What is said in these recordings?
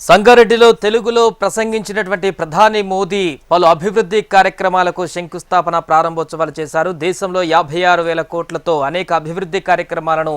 సంగారెడ్డిలో తెలుగులో ప్రసంగించినటువంటి ప్రధాని మోదీ పలు అభివృద్ధి కార్యక్రమాలకు శంకుస్థాపన ప్రారంభోత్సవాలు చేశారు. దేశంలో 56,000 కోట్లతో అనేక అభివృద్ధి కార్యక్రమాలను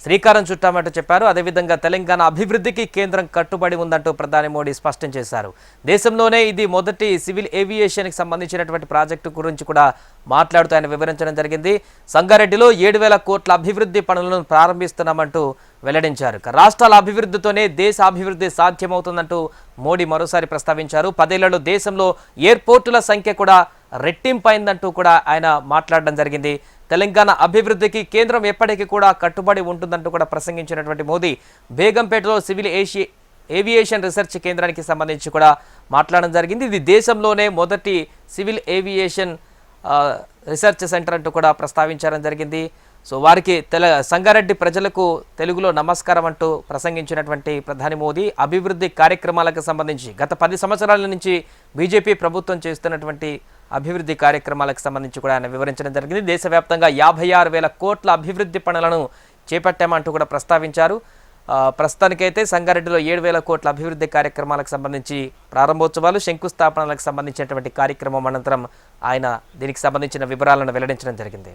శ్రీకారం చుట్టామంటూ చెప్పారు. అదేవిధంగా తెలంగాణ అభివృద్ధికి కేంద్రం కట్టుబడి ఉందంటూ ప్రధాని మోడీ స్పష్టం చేశారు. దేశంలోనే ఇది మొదటి సివిల్ ఏవియేషన్కి సంబంధించినటువంటి ప్రాజెక్టు గురించి కూడా మాట్లాడుతూ ఆయన వివరించడం జరిగింది. సంగారెడ్డిలో 7,000 కోట్ల అభివృద్ధి పనులను ప్రారంభిస్తున్నామంటూ వెల్లడించారు. రాష్ట్రాల అభివృద్ధితోనే దేశ అభివృద్ధి సాధ్యమవుతుందంటూ మోడీ మరోసారి ప్రస్తావించారు. 10 ఏళ్లలో దేశంలో ఎయిర్పోర్టుల సంఖ్య కూడా రెట్టింపైందంటూ కూడా ఆయన మాట్లాడడం జరిగింది. తెలంగాణ అభివృద్ధికి కేంద్రం ఎప్పటికీ కూడా కట్టుబడి ఉంటుందంటూ కూడా ప్రసంగించినటువంటి మోదీ బేగంపేటలో సివిల్ ఏవియేషన్ రీసెర్చ్ కేంద్రానికి సంబంధించి కూడా మాట్లాడడం జరిగింది. ఇది దేశంలోనే మొదటి సివిల్ ఏవియేషన్ రీసెర్చ్ సెంటర్ అంటూ కూడా ప్రస్తావించడం జరిగింది. సో వారికి సంగారెడ్డి ప్రజలకు తెలుగులో నమస్కారం అంటూ ప్రసంగించినటువంటి ప్రధాని మోదీ అభివృద్ధి కార్యక్రమాలకు సంబంధించి గత 10 సంవత్సరాల నుంచి బీజేపీ ప్రభుత్వం చేస్తున్నటువంటి అభివృద్ధి కార్యక్రమాలకు సంబంధించి కూడా ఆయన వివరించడం జరిగింది. దేశవ్యాప్తంగా 56,000 కోట్ల అభివృద్ధి పనులను చేపట్టామంటూ కూడా ప్రస్తావించారు. ప్రస్తుతానికైతే సంగారెడ్డిలో 7,000 కోట్ల అభివృద్ధి కార్యక్రమాలకు సంబంధించి ప్రారంభోత్సవాలు, శంకుస్థాపనలకు సంబంధించినటువంటి కార్యక్రమం అనంతరం ఆయన దీనికి సంబంధించిన వివరాలను వెల్లడించడం జరిగింది.